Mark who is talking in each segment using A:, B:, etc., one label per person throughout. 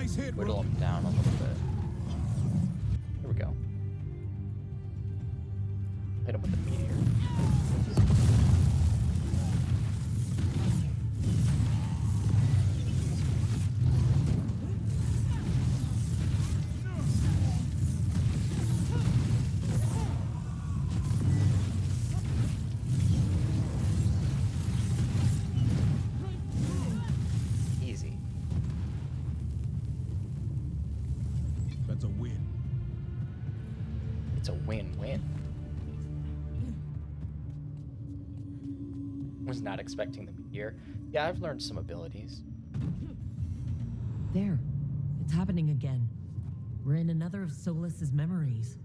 A: Nice hit,
B: whittle him down a little bit. Here we go. Hit him with the meteor. Easy.
A: That's a win.
B: It's a win-win. Was not expecting the meteor. Yeah, I've learned some abilities.
C: There. It's happening again. We're in another of Solas's memories.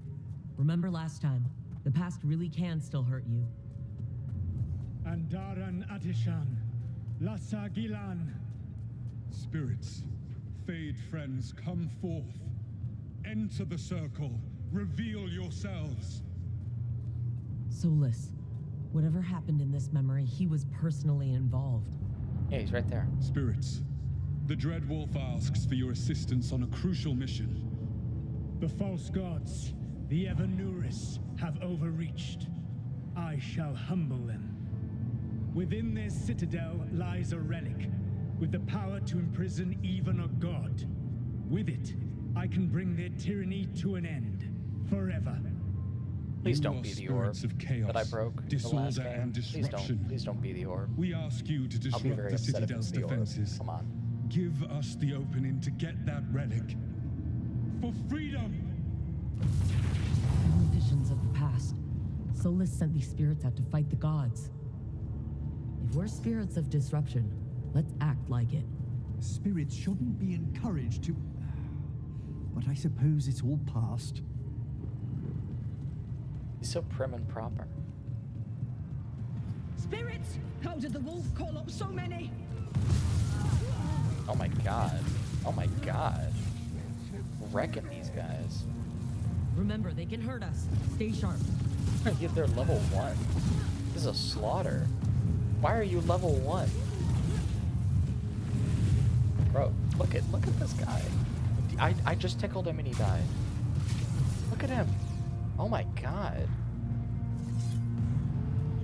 C: Remember last time? The past really can still hurt you.
D: Andaran Atishan, Lassa Gilan.
E: Spirits, fade friends, come forth. Enter the circle. Reveal yourselves.
C: Solas. Whatever happened in this memory, he was personally involved.
B: Yeah, he's right there.
E: Spirits, the Dread Wolf asks for your assistance on a crucial mission.
D: The false gods, the Evanuris, have overreached. I shall humble them. Within their citadel lies a relic, with the power to imprison even a god. With it, I can bring their tyranny to an end, forever.
B: Please
E: You
B: don't
E: are
B: be the orb
E: spirits of chaos,
B: that I broke the last
E: disorder,
B: game.
E: and disruption.
B: Please don't be the orb.
E: We ask you to
B: I'll be
E: disrupt
B: very
E: the
B: upset if it's
E: Citadel's
B: the orb.
E: defenses.
B: Come on.
E: Give us the opening to get that relic. For freedom!
C: In visions of the past, Solas sent these spirits out to fight the gods. If we're spirits of disruption, let's act like it.
F: Spirits shouldn't be encouraged to... But I suppose it's all past.
B: He's so prim and proper.
G: Spirits! How did the wolf call up so many?
B: Oh my god. Oh my god. Wrecking these guys.
C: Remember, they can hurt us. Stay sharp.
B: They're level 1. This is a slaughter. Why are you level 1? Bro, look at this guy. I just tickled him and he died. Look at him. Oh my god.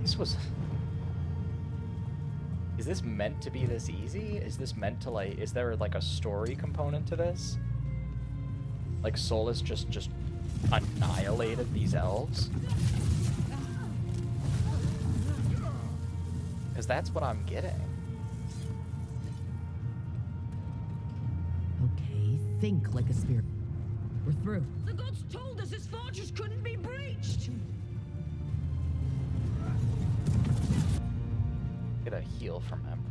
B: This was... Is this meant to be this easy? Is this meant to, like... Is there, like, a story component to this? Like, Solas just annihilated these elves? Because that's what I'm getting.
C: Okay, think like a spirit. We're through.
G: The gods told us this fortress couldn't be breached.
B: Get a heal from him.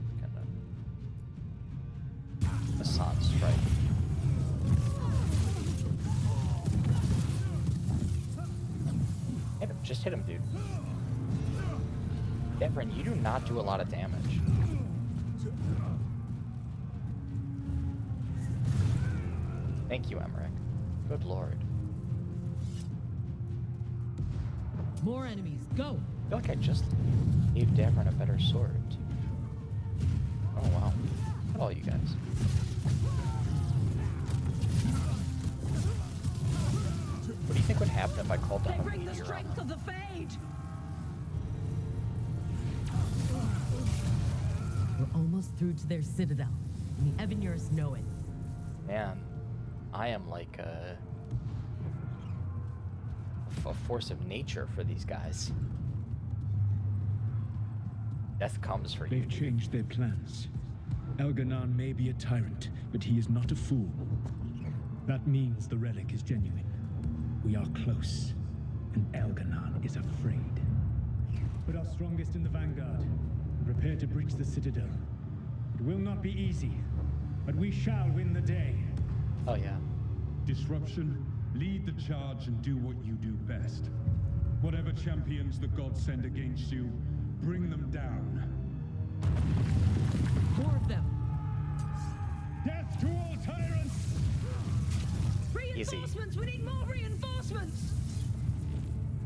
B: Hassan strike. Hit him. Just hit him, dude. Devrin, you do not do a lot of damage. Thank you, Emmerich. Good lord.
C: More enemies. Go.
B: I feel like I just gave Devrin a better sword. Oh wow. Look at all you guys. What do you think would happen if I called
G: They
B: down a
G: bring the
B: meteor on
G: strength
B: them?
G: of the Fade.
C: We're almost through to their citadel, and the Evanuris know it.
B: Man, I am like a force of nature for these guys. Death comes for you.
D: They've changed their plans. Elganon may be a tyrant, but he is not a fool. That means the relic is genuine. We are close, and Elganon is afraid. Put our strongest in the vanguard, and prepare to breach the citadel. It will not be easy, but we shall win the day.
B: Oh yeah.
E: Disruption, lead the charge and do what you do best. Whatever champions the gods send against you, bring them down.
C: More of them.
D: Death to all tyrants!
G: Reinforcements! We need more reinforcements!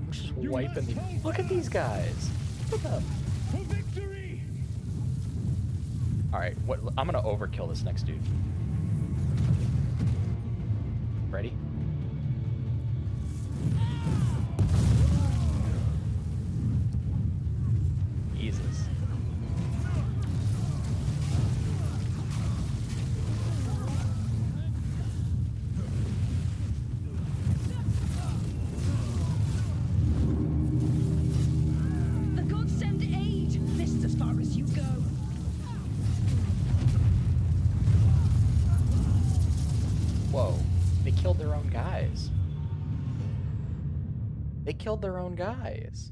B: I'm just wiping the... Look at these guys. Look at them.
D: For victory!
B: Alright, what? I'm gonna overkill this next dude. Ready? Jesus.
G: The gods send aid. This is as far as you go.
B: Whoa. They killed their own guys. They killed their own guys.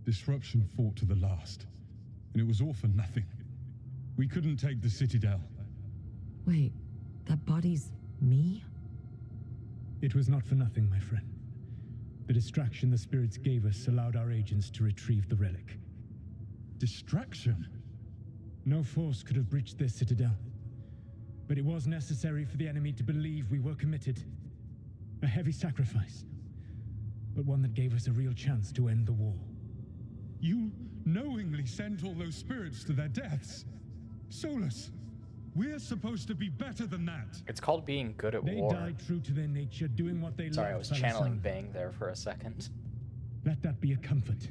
E: Disruption fought to the last, and it was all for nothing. We couldn't take the Citadel.
C: Wait, that body's me?
D: It was not for nothing, my friend. The distraction the spirits gave us allowed our agents to retrieve the relic.
E: Distraction?
D: No force could have breached this Citadel. But it was necessary for the enemy to believe we were committed. A heavy sacrifice, but one that gave us a real chance to end the war.
E: You knowingly sent all those spirits to their deaths. Solas, we're supposed to be better than that.
B: It's called being good at
D: They
B: war.
D: died true to their nature, doing what they
B: Sorry, I
D: loved.
B: was channeling
D: Palisand.
B: Bang there for a second.
D: Let that be a comfort.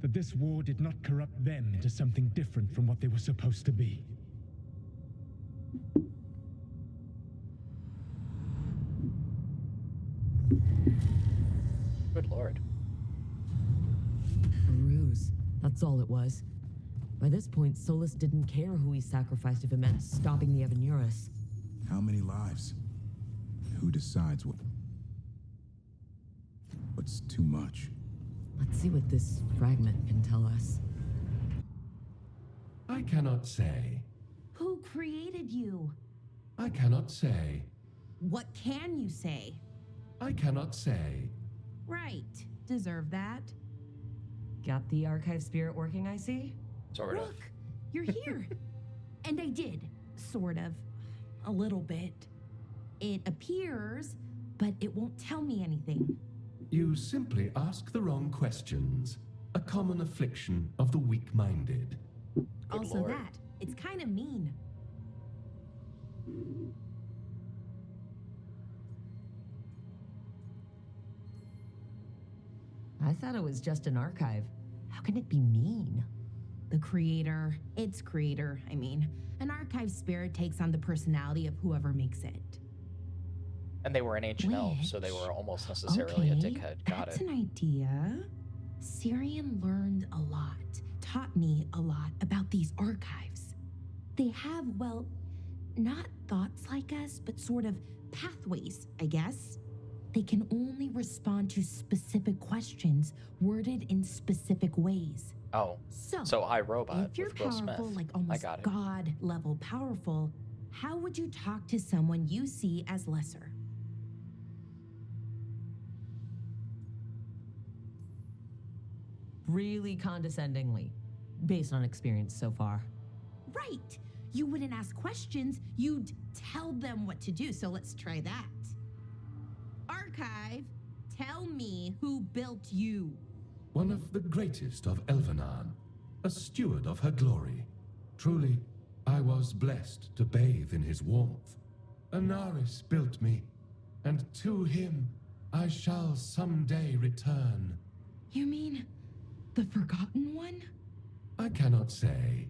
D: That this war did not corrupt them into something different from what they were supposed to be.
B: Good lord.
C: A ruse. That's all it was. By this point, Solas didn't care who he sacrificed if it meant stopping the Evanuris.
A: How many lives? Who decides what's too much?
C: Let's see what this fragment can tell us.
H: I cannot say.
I: Who created you?
H: I cannot say.
I: What can you say?
H: I cannot say.
I: Right. Deserve that.
C: Got the archive spirit working, I see?
B: Sort of.
I: Look, you're here. And I did. Sort of. A little bit. It appears, but it won't tell me anything.
H: You simply ask the wrong questions. A common affliction of the weak-minded.
I: Also
B: lord.
I: that. It's kind of mean.
C: I thought it was just an archive. How can it be mean?
I: The creator, its creator, I mean. An archive spirit takes on the personality of whoever makes it.
B: And they were an ancient elf, so they were almost necessarily a dickhead. Got
I: that's
B: it.
I: an idea. Syrian learned a lot, taught me a lot about these archives. They have, well, not thoughts like us, but sort of pathways, I guess. They can only respond to specific questions worded in specific ways.
B: Oh, so iRobot
I: if you're
B: with Will
I: powerful,
B: Smith.
I: like
B: I
I: almost
B: got it.
I: God level powerful, how would you talk to someone you see as lesser?
C: Really condescendingly, based on experience so far.
I: Right. You wouldn't ask questions, you'd tell them what to do. So let's try that. Archive, tell me who built you.
H: One of the greatest of Elvenan, a steward of her glory. Truly, I was blessed to bathe in his warmth. Anaris built me, and to him I shall someday return.
I: You mean the Forgotten One?
H: I cannot say.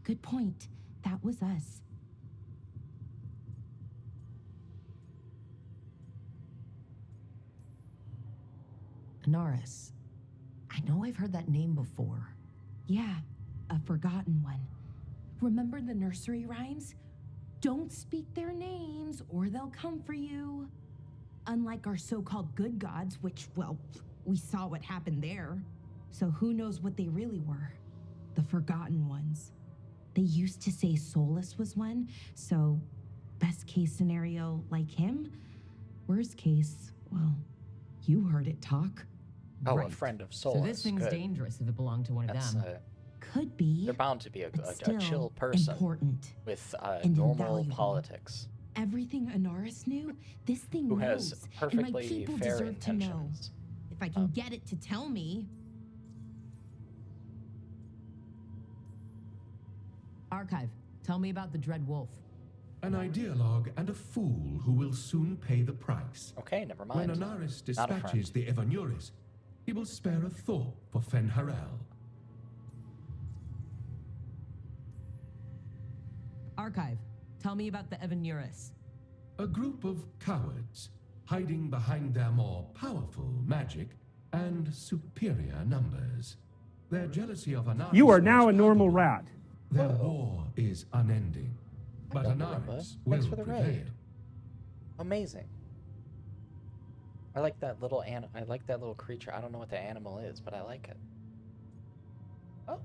I: Good point. That was us.
C: Anaris. I know I've heard that name before.
I: Yeah, a Forgotten One. Remember the nursery rhymes? Don't speak their names or they'll come for you. Unlike our so-called good gods, which, well, we saw what happened there. So who knows what they really were? The Forgotten Ones. They used to say Solas was one, so best case scenario like him. Worst case, well, you heard it talk.
B: Oh,
C: Right.
B: a friend of Solas.
C: So this thing's
B: Good.
C: dangerous if it belonged to one of
B: That's,
C: them.
I: Could be.
B: they're bound to be a
I: but still
B: chill person
I: important.
B: with
I: and
B: normal
I: invaluable.
B: politics
I: Everything Anaris knew, this thing
B: who
I: knows.
B: has
I: and my
B: perfectly
I: people
B: fair
I: deserve to know.
B: intentions.
I: If I can get it to tell me.
C: Archive, tell me about the Dread Wolf.
H: An ideologue and a fool who will soon pay the price.
B: Okay, never
H: When
B: mind.
H: Anaris
B: Not a friend.
H: dispatches the Evanuris, he will spare a thought for Fen'Harel.
C: Archive, tell me about the Evanuris.
H: A group of cowards, hiding behind their more powerful magic and superior numbers. Their jealousy of Anaris
J: You are now
H: was
J: a normal
H: palpable.
J: rat.
H: Their war is unending, but
B: Hello, Marimba.
H: Anaris
B: Thanks
H: will
B: for the
H: prevail.
B: raid. Amazing. I like that little I like that little creature. I don't know what the animal is, but I like it. Oh.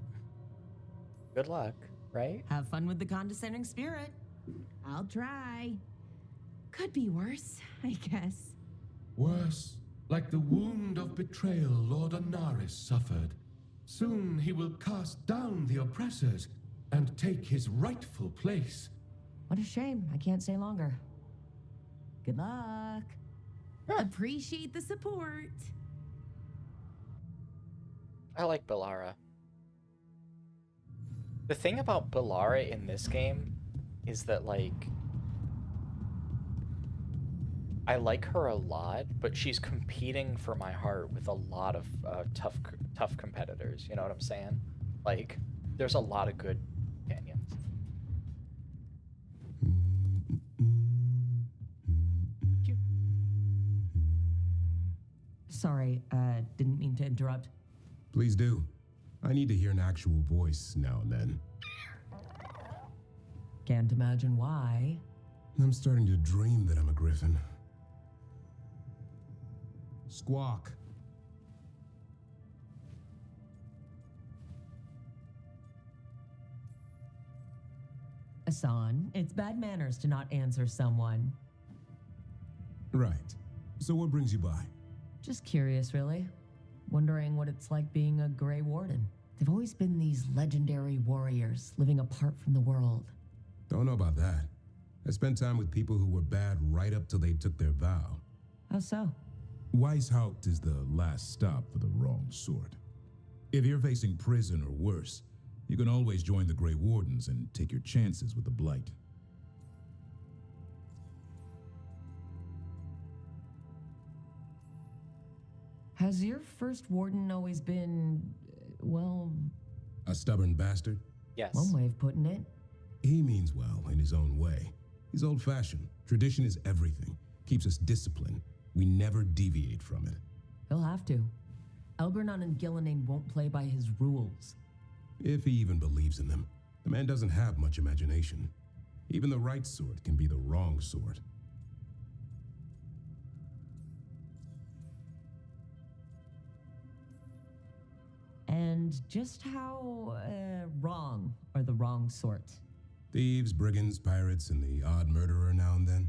B: Good luck, right?
C: Have fun with the condescending spirit.
I: I'll try. Could be worse, I guess.
H: Worse, like the wound of betrayal Lord Anaris suffered. Soon he will cast down the oppressors and take his rightful place.
C: What a shame. I can't stay longer. Good luck.
I: Appreciate the support.
B: I like Bellara. The thing about Bellara in this game is that, like, I like her a lot, but she's competing for my heart with a lot of tough competitors. You know what I'm saying? Like, there's a lot of good companions.
C: Sorry, didn't mean to interrupt.
A: Please do. I need to hear an actual voice now and then.
C: Can't imagine why.
A: I'm starting to dream that I'm a griffin. Squawk.
C: Asan, it's bad manners to not answer someone.
A: Right. So what brings you by?
C: Just curious, really. Wondering what it's like being a Grey Warden. They've always been these legendary warriors living apart from the world.
A: Don't know about that. I spent time with people who were bad right up till they took their vow.
C: How so?
A: Weishaupt is the last stop for the wrong sort. If you're facing prison or worse, you can always join the Grey Wardens and take your chances with the Blight.
C: Has your first warden always been, well,
A: A stubborn bastard?
B: Yes.
C: one way of putting it?
A: He means well in his own way. He's old-fashioned. Tradition is everything. Keeps us disciplined. We never deviate from it.
C: He'll have to. Elgernon and Gillenane won't play by his rules.
A: If he even believes in them. The man doesn't have much imagination. Even the right sort can be the wrong sort.
C: And just how wrong are the wrong sort?
A: Thieves, brigands, pirates, and the odd murderer now and then.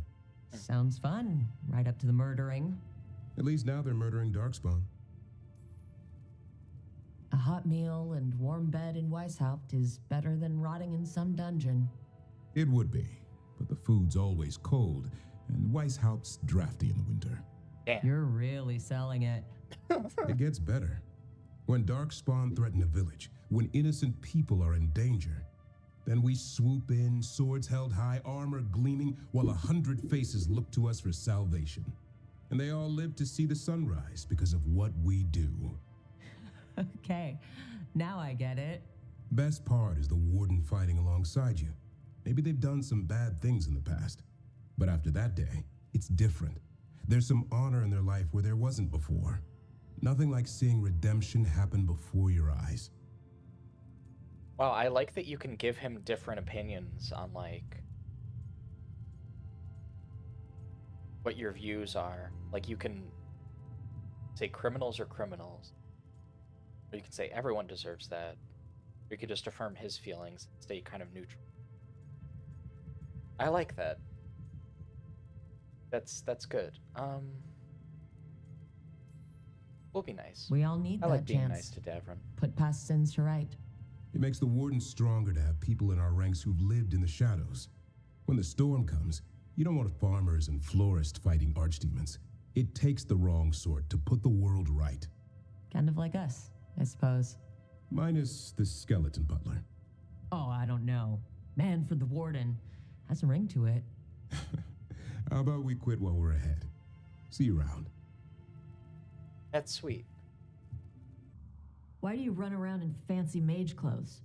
C: Sounds fun, right up to the murdering.
A: At least now they're murdering Darkspawn.
C: A hot meal and warm bed in Weishaupt is better than rotting in some dungeon.
A: It would be, but the food's always cold, and Weishaupt's drafty in the winter.
B: Damn.
C: You're really selling it.
A: It gets better. When Darkspawn threaten a village, when innocent people are in danger, then we swoop in, swords held high, armor gleaming, while 100 faces look to us for salvation. And they all live to see the sunrise because of what we do.
C: Okay, now I get it.
A: Best part is the warden fighting alongside you. Maybe they've done some bad things in the past, but after that day, it's different. There's some honor in their life where there wasn't before. Nothing like seeing redemption happen before your eyes.
B: Wow, I like that you can give him different opinions on, like, what your views are. Like, you can say criminals are criminals. Or you can say everyone deserves that. Or you could just affirm his feelings and stay kind of neutral. I like that. That's good. We'll be nice.
C: We all need
B: I
C: that
B: like being
C: chance.
B: nice to Davron.
C: Put past sins to right.
A: It makes the warden stronger to have people in our ranks who've lived in the shadows. When the storm comes, you don't want farmers and florists fighting archdemons. It takes the wrong sort to put the world right.
C: Kind of like us, I suppose.
A: Minus the skeleton butler.
C: Oh, I don't know. Man for the warden. Has a ring to it.
A: How about we quit while we're ahead? See you around.
B: That's sweet.
C: Why do you run around in fancy mage clothes?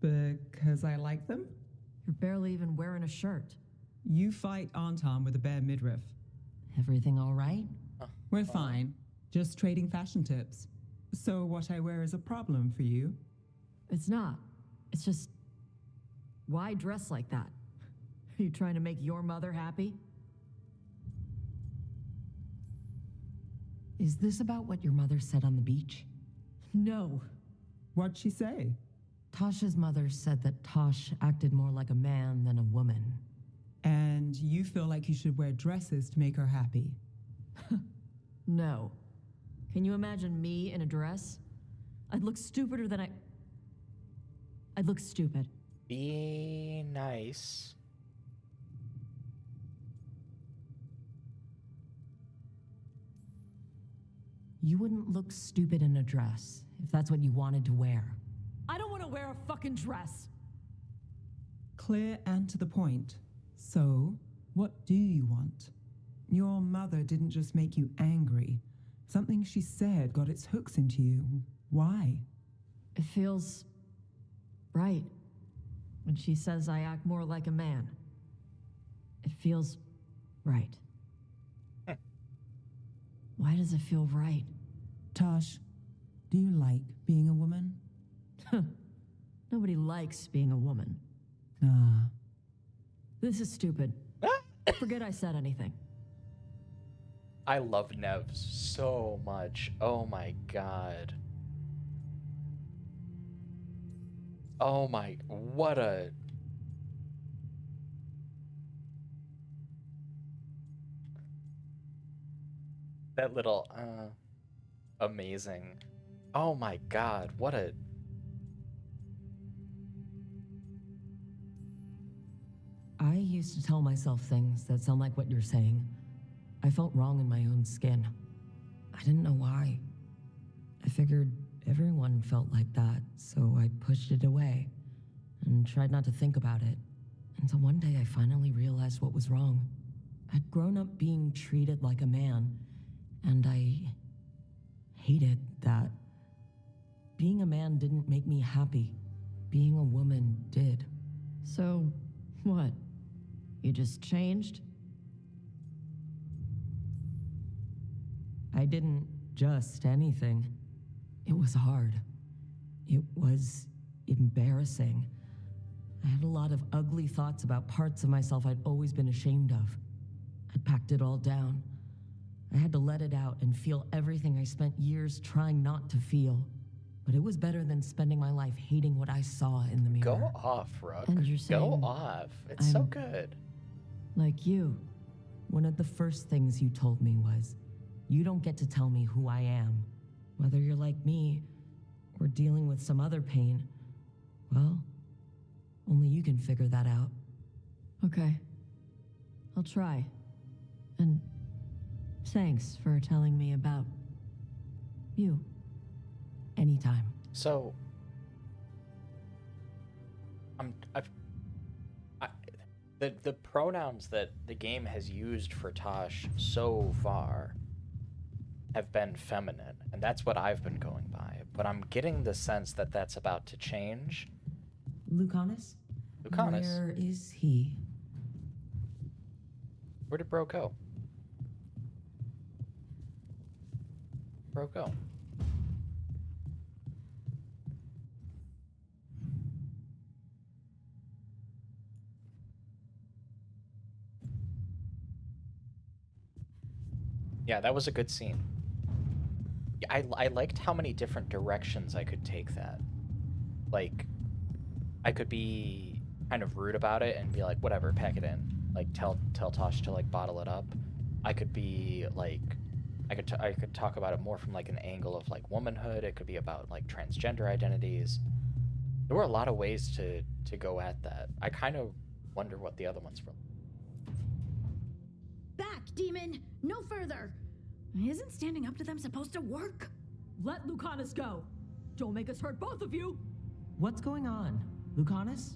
J: Because I like them?
C: You're barely even wearing a shirt.
J: You fight Anton with a bare midriff.
C: Everything all right?
J: We're fine. Just trading fashion tips. So what I wear is a problem for you?
C: It's not. It's just... Why dress like that? Are you trying to make your mother happy? Is this about what your mother said on the beach? No.
J: What'd she say?
C: Tasha's mother said that Tosh acted more like a man than a woman.
J: And you feel like you should wear dresses to make her happy?
C: No. Can you imagine me in a dress? I'd look stupider than I'd look stupid.
B: Be nice.
C: You wouldn't look stupid in a dress if that's what you wanted to wear. I don't want to wear a fucking dress.
J: Clear and to the point. So, what do you want? Your mother didn't just make you angry. Something she said got its hooks into you. Why?
C: It feels right when she says I act more like a man. It feels right. Why does it feel right?
J: Tosh, do you like being a woman?
C: Nobody likes being a woman.
J: Ah.
C: This is stupid. Forget I said anything.
B: I love Nev so much. Oh my god. Oh my, what a... That little, amazing. Oh my god, what a...
C: I used to tell myself things that sound like what you're saying. I felt wrong in my own skin. I didn't know why. I figured everyone felt like that, so I pushed it away and tried not to think about it. Until one day I finally realized what was wrong. I'd grown up being treated like a man, and I hated that. Being a man didn't make me happy. Being a woman did. So, what? You just changed? I didn't just anything. It was hard. It was embarrassing. I had a lot of ugly thoughts about parts of myself I'd always been ashamed of. I'd packed it all down. I had to let it out and feel everything I spent years trying not to feel. But it was better than spending my life hating what I saw in the mirror.
B: Go off, Rook.
C: And you're saying
B: Go off. It's so good.
C: Like you. One of the first things you told me was, you don't get to tell me who I am. Whether you're like me or dealing with some other pain, well, only you can figure that out. Okay. I'll try. And thanks for telling me about you. Anytime.
B: So, the pronouns that the game has used for Tosh so far have been feminine, and that's what I've been going by. But I'm getting the sense that that's about to change.
C: Lucanus?
B: Lucanus?
C: Where is he?
B: Where did Bro go? Bro go? Yeah, that was a good scene. I liked how many different directions I could take that. Like, I could be kind of rude about it and be like, whatever, pack it in. Like, tell Tosh to, like, bottle it up. I could be, like, I could talk about it more from, like, an angle of, like, womanhood. It could be about, like, transgender identities. There were a lot of ways to go at that. I kind of wonder what the other ones were.
G: Back, demon! No further! Isn't standing up to them supposed to work?
C: Let Lucanus go! Don't make us hurt both of you! What's going on? Lucanus?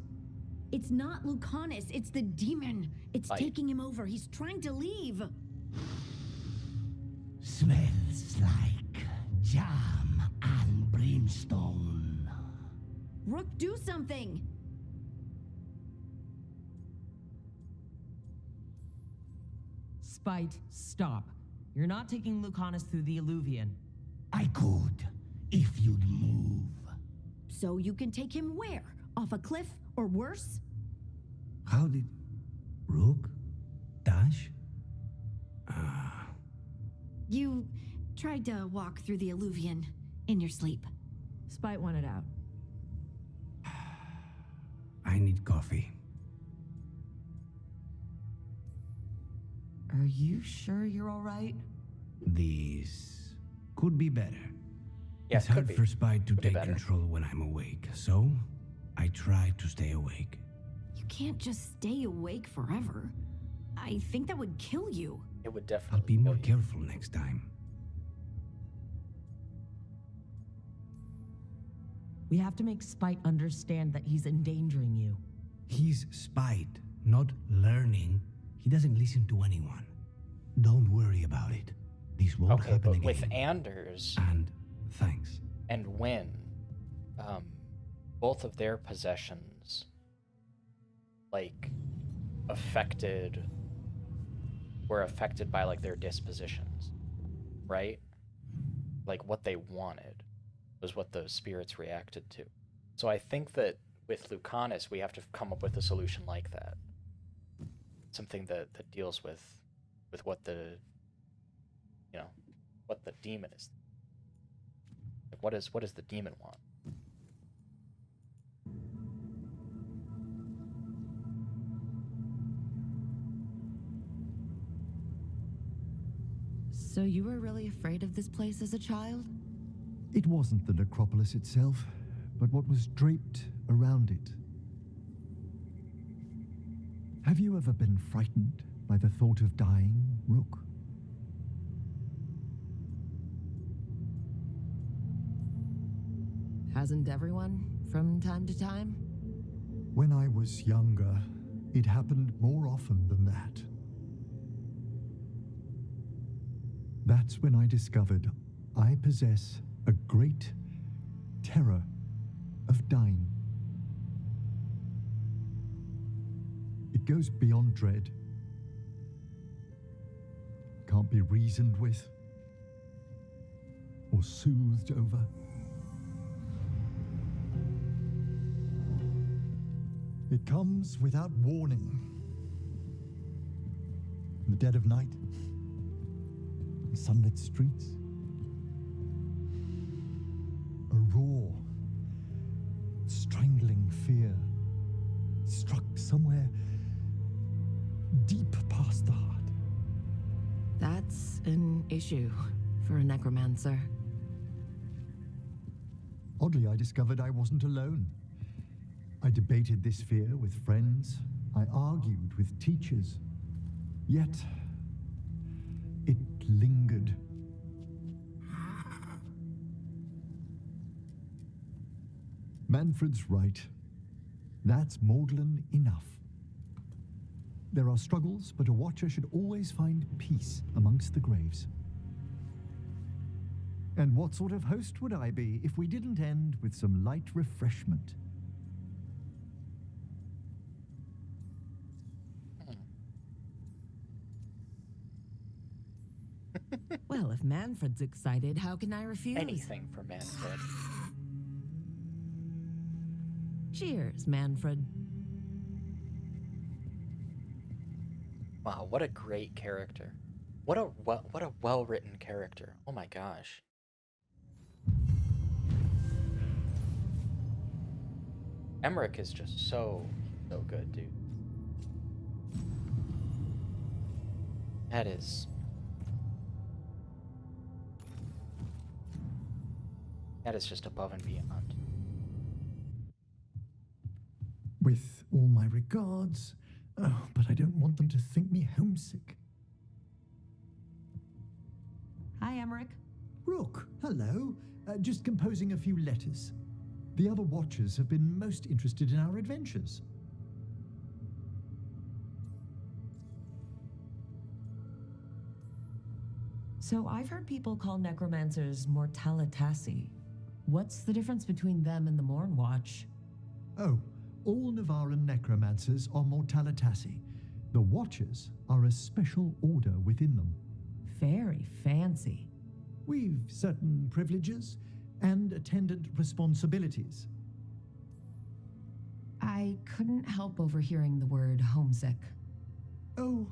G: It's not Lucanus, it's the demon. It's
B: Right.
G: taking him over. He's trying to leave.
K: Smells like jam and brimstone.
G: Rook, do something.
C: Spite, stop. You're not taking Lucanus through the Illuvian.
K: I could, if you'd move.
G: So you can take him where? Off a cliff or worse?
K: How did... Rook? Dash?
G: You tried to walk through the Illuvian in your sleep.
I: Spite wanted out.
K: I need coffee.
C: Are you sure you're all right?
K: This could be better.
B: Yeah,
K: It's
B: could
K: hard
B: be.
K: for Spite to
B: Could be
K: take
B: better.
K: control when I'm awake, so I try to stay awake.
G: You can't just stay awake forever. I think that would kill you.
B: It would
K: I'll
B: definitely
K: be more
B: kill you.
K: careful next time.
C: We have to make Spite understand that he's endangering you.
K: He's Spite, not learning. He doesn't listen to anyone. Don't worry about it. This won't
B: Okay,
K: happen
B: but
K: again.
B: with Anders
K: And thanks.
B: and Wynn, both of their possessions, like, were affected by, like, their dispositions, right? Like, what they wanted was what those spirits reacted to. So I think that with Lucanus, we have to come up with a solution like that. Something that deals with what the, what the demon is. Like, what does the demon want?
C: So you were really afraid of this place as a child?
F: It wasn't the necropolis itself, but what was draped around it. Have you ever been frightened by the thought of dying, Rook?
C: Hasn't everyone, from time to time?
F: When I was younger, it happened more often than that. That's when I discovered I possess a great terror of dying. It goes beyond dread. Can't be reasoned with or soothed over. It comes without warning. In the dead of night, in sunlit streets, a raw, strangling fear struck somewhere deep past the heart.
C: That's an issue for a necromancer.
F: Oddly, I discovered I wasn't alone. I debated this fear with friends. I argued with teachers. Yet, it lingered. Manfred's right. That's maudlin enough. There are struggles, but a watcher should always find peace amongst the graves. And what sort of host would I be if we didn't end with some light refreshment?
C: Well, if Manfred's excited, how can I refuse?
B: Anything for Manfred.
C: Cheers, Manfred.
B: Wow, what a great character. What a well-written character. Oh my gosh. Emmerich is just so good, dude. That is just above and beyond.
F: With all my regards. Oh, but I don't want them to think me homesick.
C: Hi, Emmerich.
F: Rook, hello. Just composing a few letters. The other watchers have been most interested in our adventures.
C: So I've heard people call necromancers mortalitasi. What's the difference between them and the Morn Watch?
F: Oh, all Navaran necromancers are mortalitasi. The Watchers are a special order within them.
C: Very fancy.
F: We've certain privileges and attendant responsibilities.
C: I couldn't help overhearing the word homesick.
F: Oh,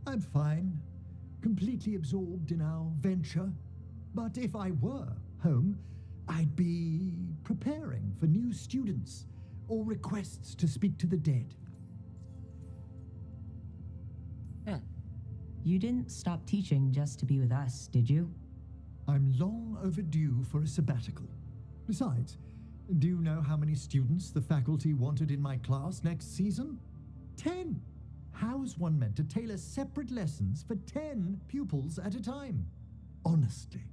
F: I'm fine. Completely absorbed in our venture. But if I were home, I'd be preparing for new students or requests to speak to the dead.
C: You didn't stop teaching just to be with us, did you?
F: I'm long overdue for a sabbatical. Besides, do you know how many students the faculty wanted in my class next season? 10! How's one meant to tailor separate lessons for 10 pupils at a time? Honestly.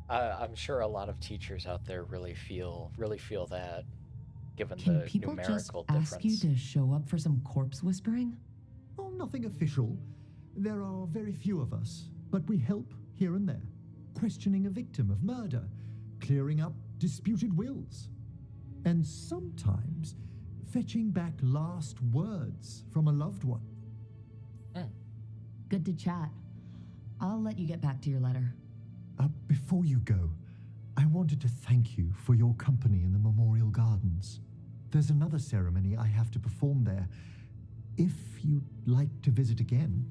B: I'm sure a lot of teachers out there really feel that, given
C: Can
B: the
C: people just
B: numerical difference.
C: ask you to show up for some corpse whispering?
F: Oh, nothing official. There are very few of us, but we help here and there. Questioning a victim of murder, clearing up disputed wills, and sometimes fetching back last words from a loved one.
C: Good to chat. I'll let you get back to your letter.
F: Before you go, I wanted to thank you for your company in the Memorial Gardens. There's another ceremony I have to perform there. If you'd like to visit again,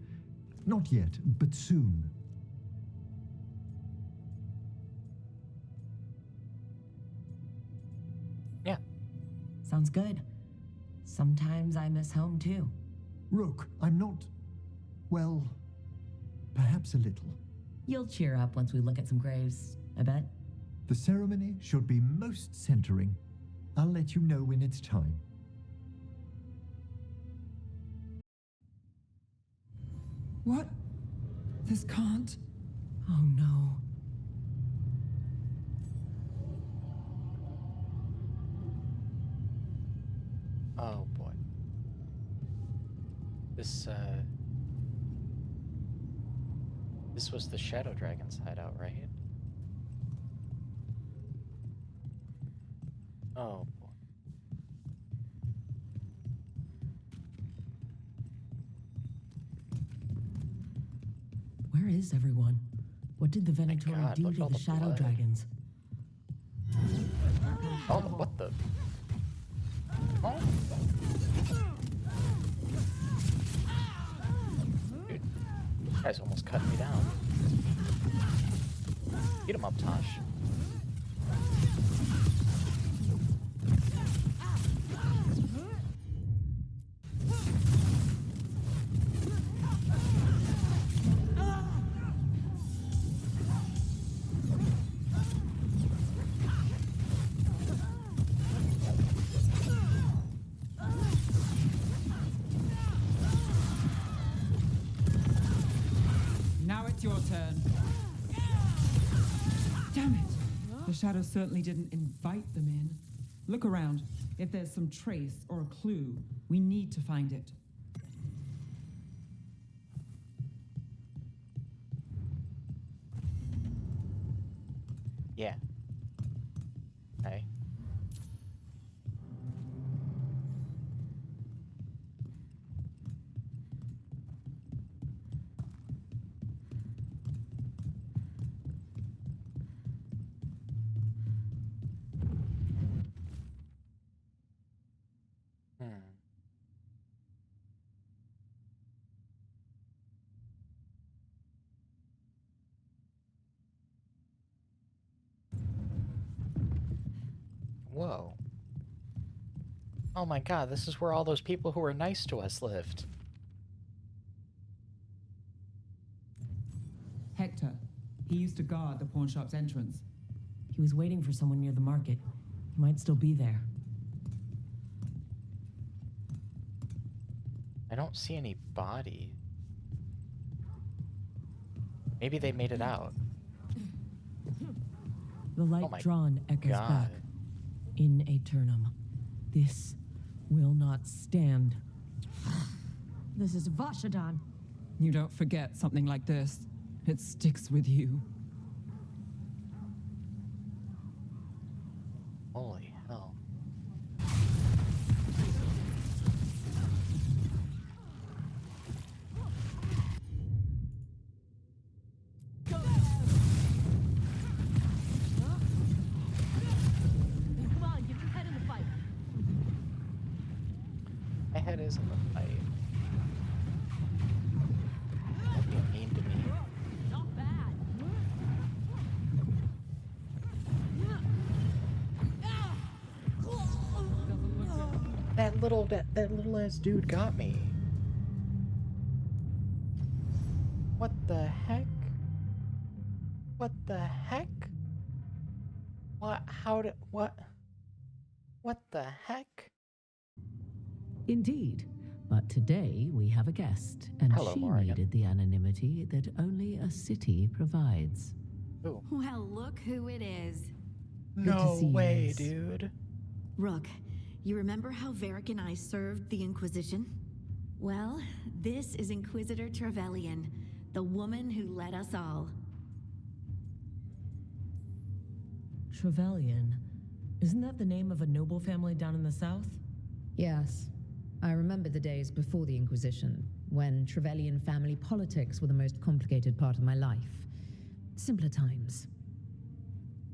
F: not yet, but soon.
B: Yeah.
C: Sounds good. Sometimes I miss home too.
F: Rook, I'm not... well, perhaps a little.
C: You'll cheer up once we look at some graves, I bet.
F: The ceremony should be most centering. I'll let you know when it's time.
J: What? This can't.
C: Oh no.
B: Oh boy. This was the Shadow Dragon's hideout, right? Oh boy.
C: Where is everyone? What did the Venator
B: God,
C: do
B: look at
C: to
B: all
C: the
B: the
C: Shadow
B: blood.
C: Dragons?
B: Oh, what the? Oh. Dude, this guy's almost cutting me down. Beat him up, Tosh.
J: Now it's your turn. Damn it! The shadows certainly didn't invite them in. Look around. If there's some trace or a clue, we need to find it.
B: Yeah. Hey. Whoa. Oh my god, this is where all those people who were nice to us lived.
J: Hector. He used to guard the pawn shop's entrance.
C: He was waiting for someone near the market. He might still be there.
B: I don't see any body. Maybe they made it out.
C: The light
B: Oh my
C: drawn echoes
B: God.
C: back. In aeternum. This will not stand.
G: This is Vashadan.
J: You don't forget something like this. It sticks with you.
B: Holy hell.
G: Come on, get your head in the fight.
B: My head is in the fight. Don't be mean to me.
G: Not bad.
B: That little ass dude got me. What the heck? What the heck? What? How did? What? What the heck?
L: Indeed. But today we have a guest, and
B: Hello,
L: she
B: Morgan.
L: needed the anonymity that only a city provides.
B: Ooh.
M: Well, look who it is.
B: No
L: see you,
B: way,
L: Liz.
B: dude.
M: Rook, you remember how Varric and I served the Inquisition? Well, this is Inquisitor Trevelyan, the woman who led us all.
C: Trevelyan. Isn't that the name of a noble family down in the south?
N: Yes. I remember the days before the Inquisition, when Trevelyan family politics were the most complicated part of my life. Simpler times.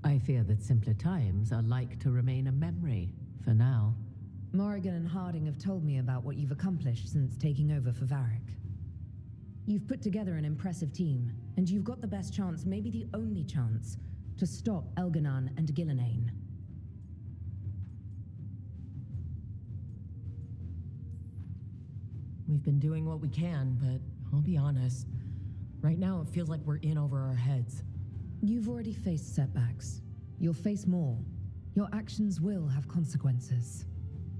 L: I fear that simpler times are like to remain a memory for now.
N: Morrigan and Harding have told me about what you've accomplished since taking over for Varric. You've put together an impressive team, and you've got the best chance, maybe the only chance, to stop Elganon and Gillenane.
C: We've been doing what we can, but I'll be honest. Right now, it feels like we're in over our heads.
N: You've already faced setbacks. You'll face more. Your actions will have consequences.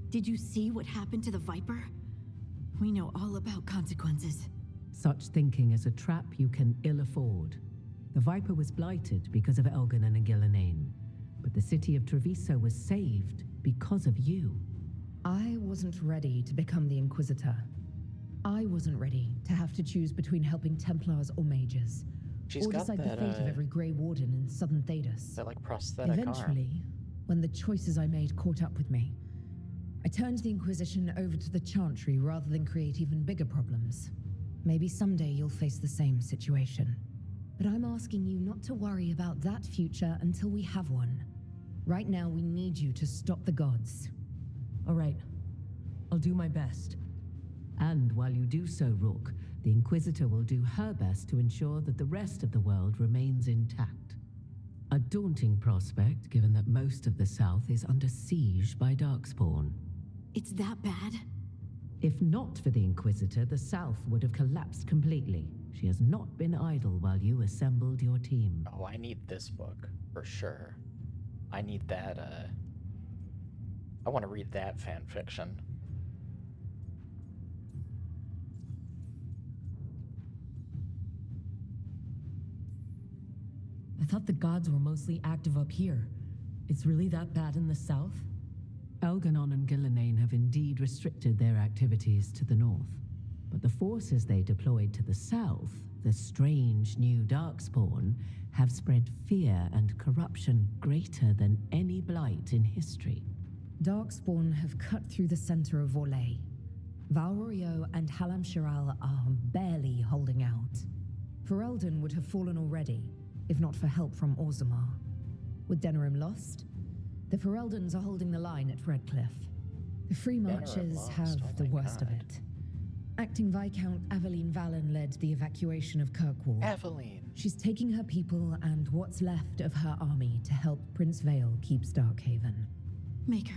M: Did you see what happened to the Viper? We know all about consequences.
L: Such thinking is a trap you can ill afford. The Viper was blighted because of Elganon and Gillenane, but the city of Treviso was saved because of you.
N: I wasn't ready to become the Inquisitor. I wasn't ready to have to choose between helping Templars or mages.
B: She's
N: or
B: got
N: decide
B: that,
N: the fate of every Grey Warden in Southern Thedas.
B: That like prosthetic
N: Eventually,
B: arm.
N: when the choices I made caught up with me, I turned the Inquisition over to the Chantry rather than create even bigger problems. Maybe someday you'll face the same situation. But I'm asking you not to worry about that future until we have one. Right now, we need you to stop the gods.
C: All right. I'll do my best.
L: And while you do so, Rook, the Inquisitor will do her best to ensure that the rest of the world remains intact. A daunting prospect, given that most of the South is under siege by Darkspawn.
M: It's that bad?
L: If not for the Inquisitor, the South would have collapsed completely. She has not been idle while you assembled your team.
B: Oh, I need this book for sure. I need that. I want to read that fan fiction.
C: I thought the gods were mostly active up here. It's really that bad in the south?
L: Elganon and Gillenane have indeed restricted their activities to the north. But the forces they deployed to the south, the strange new Darkspawn, have spread fear and corruption greater than any blight in history.
N: Darkspawn have cut through the center of Vorlay. Valrorio and Halam Shiral are barely holding out. Ferelden would have fallen already, if not for help from Orzammar. With Denerim lost, the Fereldans are holding the line at Redcliffe. The Free Marchers have the worst of it. Acting Viscount Aveline Valen led the evacuation of Kirkwall.
B: Aveline.
N: She's taking her people and what's left of her army to help Prince Vale keep Starkhaven.
M: Maker,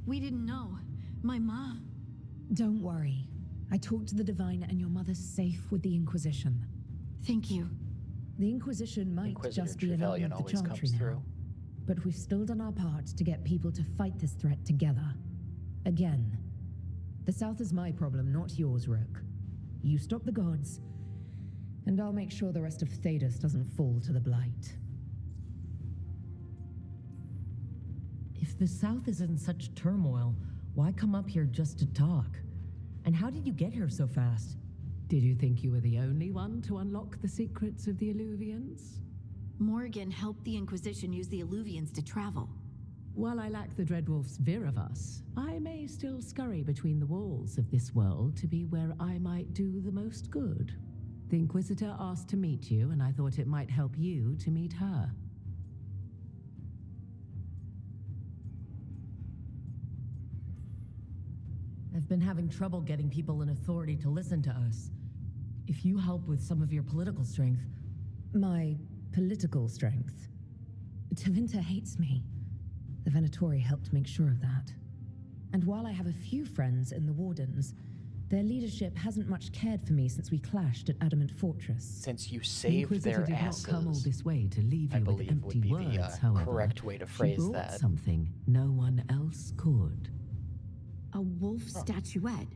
M: we didn't know. My mom.
N: Don't worry. I talked to the Divine and your mother's safe with the Inquisition.
M: Thank you.
N: The Inquisition might
B: Inquisitor
N: just be an arm
B: Trevelyan
N: of the
B: always
N: Chantry
B: comes
N: now.
B: through.
N: But we've still done our part to get people to fight this threat together. Again. The South is my problem, not yours, Rook. You stop the gods, and I'll make sure the rest of Thedas doesn't fall to the Blight.
C: If the south is in such turmoil, why come up here just to talk? And how did you get here so fast?
L: Did you think you were the only one to unlock the secrets of the Illuvians?
M: Morgan helped the Inquisition use the Illuvians to travel.
L: While I lack the Dreadwolf's vir of us, I may still scurry between the walls of this world to be where I might do the most good. The Inquisitor asked to meet you, and I thought it might help you to meet her.
C: I've been having trouble getting people in authority to listen to us. If you help with some of your political strength...
N: My political strength? Tevinter hates me. The Venatori helped make sure of that. And while I have a few friends in the Wardens, their leadership hasn't much cared for me since we clashed at Adamant Fortress.
B: Since you saved their
L: did
B: asses,
L: not come all this way to leave you with empty
B: would be
L: words,
B: the
L: however.
B: correct way to
L: She
B: phrase
L: brought
B: that.
L: something no one else could.
M: A wolf statuette.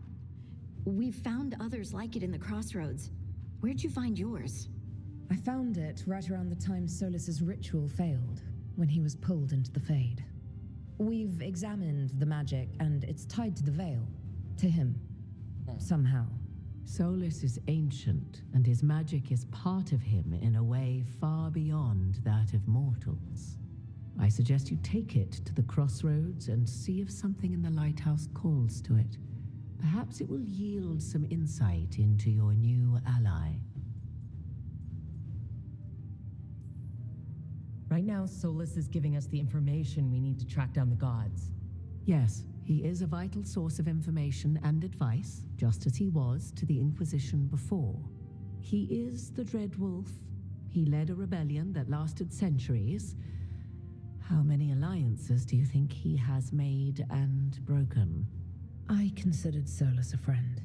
M: We've found others like it in the crossroads. Where'd you find yours?
N: I found it right around the time Solas's ritual failed, when he was pulled into the Fade. We've examined the magic, and it's tied to the veil. To him. Somehow.
L: Solas is ancient, and his magic is part of him in a way far beyond that of mortals. I suggest you take it to the crossroads and see if something in the lighthouse calls to it. Perhaps it will yield some insight into your new ally.
C: Right now, Solas is giving us the information we need to track down the gods.
L: Yes, he is a vital source of information and advice, just as he was to the Inquisition before. He is the Dreadwolf. He led a rebellion that lasted centuries. How many alliances do you think he has made and broken?
N: I considered Solas a friend.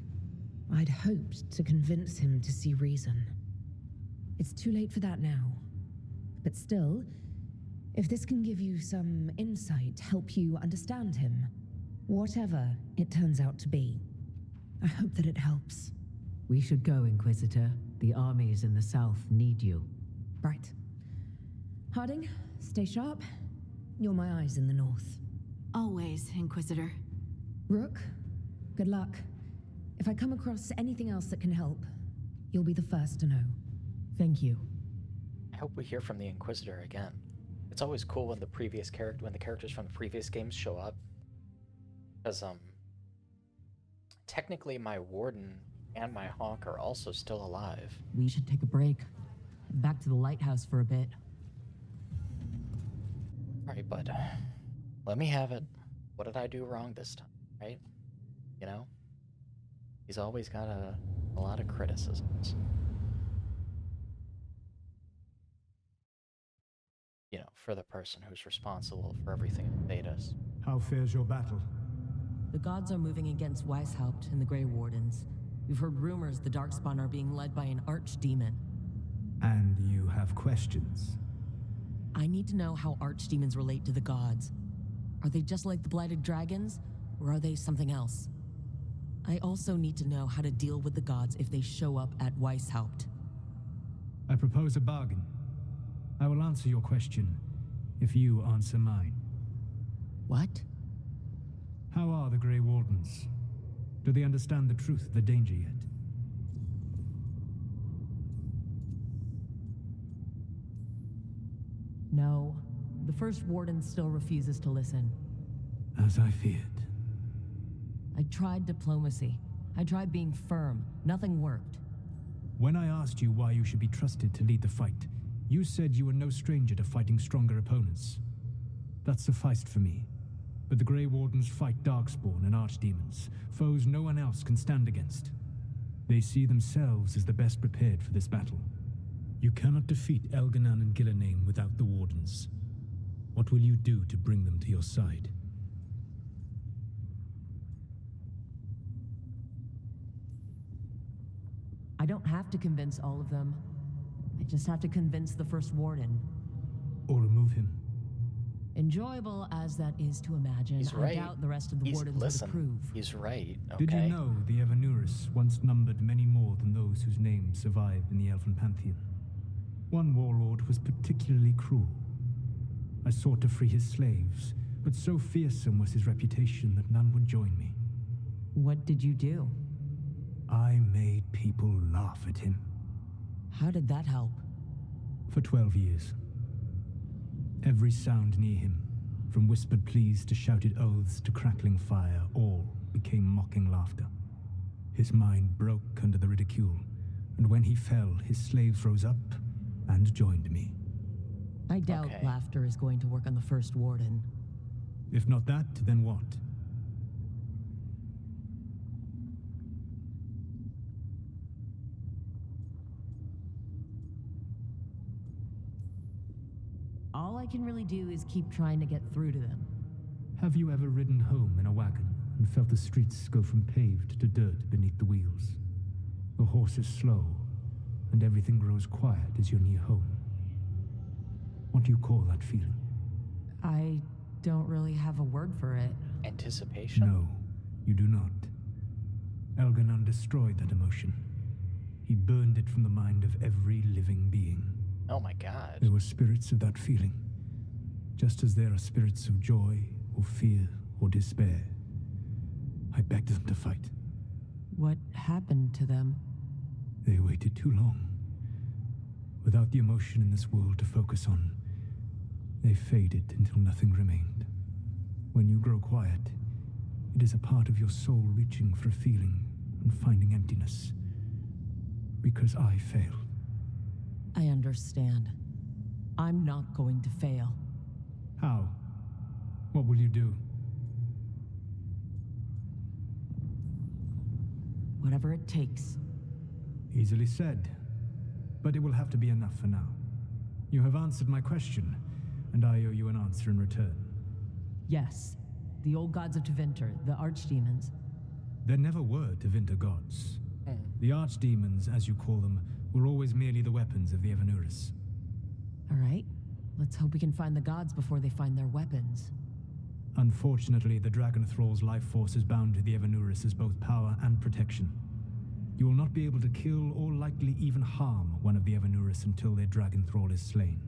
N: I'd hoped to convince him to see reason. It's too late for that now. But still, if this can give you some insight, help you understand him, whatever it turns out to be, I hope that it helps.
L: We should go, Inquisitor. The armies in the south need you.
N: Right. Harding, stay sharp. You're my eyes in the north.
M: Always, Inquisitor.
N: Rook, good luck. If I come across anything else that can help, you'll be the first to know.
C: Thank you.
B: I hope we hear from the Inquisitor again. It's always cool when the characters from the previous games show up. Because, technically my Warden and my Hawk are also still alive.
C: We should take a break. Back to the lighthouse for a bit.
B: Alright, bud. Let me have it. What did I do wrong this time, right? You know? He's always got a lot of criticisms. You know, for the person who's responsible for everything in Thedas.
D: How fares your battle?
C: The gods are moving against Weishaupt and the Grey Wardens. We've heard rumors the Darkspawn are being led by an archdemon.
D: And you have questions?
C: I need to know how archdemons relate to the gods. Are they just like the Blighted Dragons, or are they something else? I also need to know how to deal with the gods if they show up at Weishaupt.
D: I propose a bargain. I will answer your question if you answer mine.
C: What?
D: How are the Grey Wardens? Do they understand the truth of the danger yet?
C: No. The first warden still refuses to listen.
D: As I feared.
C: I tried diplomacy. I tried being firm. Nothing worked.
D: When I asked you why you should be trusted to lead the fight, you said you were no stranger to fighting stronger opponents. That sufficed for me. But the Grey Wardens fight Darkspawn and Archdemons, foes no one else can stand against. They see themselves as the best prepared for this battle. You cannot defeat Elganan and Gillenane without the Wardens. What will you do to bring them to your side?
C: I don't have to convince all of them. I just have to convince the first warden.
D: Or remove him.
C: Enjoyable as that is to imagine,
B: He's right.
C: I doubt the rest of the wardens would approve.
B: He's right, okay?
D: Did you know the Evanurus once numbered many more than those whose names survive in the Elven Pantheon? One warlord was particularly cruel. I sought to free his slaves, but so fearsome was his reputation that none would join me.
C: What did you do?
D: I made people laugh at him.
C: How did that help?
D: For 12 years. Every sound near him, from whispered pleas to shouted oaths to crackling fire, all became mocking laughter. His mind broke under the ridicule, and when he fell, his slaves rose up and joined me.
C: I doubt laughter is going to work on the first warden.
D: If not that, then what?
C: All I can really do is keep trying to get through to them.
D: Have you ever ridden home in a wagon and felt the streets go from paved to dirt beneath the wheels? The horse is slow, and everything grows quiet as you're near home. What do you call that feeling?
C: I don't really have a word for it.
B: Anticipation?
D: No, you do not. Elganon destroyed that emotion. He burned it from the mind of every living being.
B: Oh my god.
D: There were spirits of that feeling, just as there are spirits of joy, or fear, or despair. I begged them to fight.
C: What happened to them?
D: They waited too long. Without the emotion in this world to focus on, they faded until nothing remained. When you grow quiet, it is a part of your soul reaching for a feeling and finding emptiness. Because I failed.
C: I understand. I'm not going to fail.
D: How? What will you do?
C: Whatever it takes.
D: Easily said. But it will have to be enough for now. You have answered my question, and I owe you an answer in return.
C: Yes. The old gods of Tevinter, the archdemons.
D: There never were Tevinter gods. The archdemons, as you call them, were always merely the weapons of the Evanuris.
C: All right. Let's hope we can find the gods before they find their weapons.
D: Unfortunately, the Dragon Thrall's life force is bound to the Evanuris as both power and protection. You will not be able to kill or likely even harm one of the Evanuris until their Dragon Thrall is slain.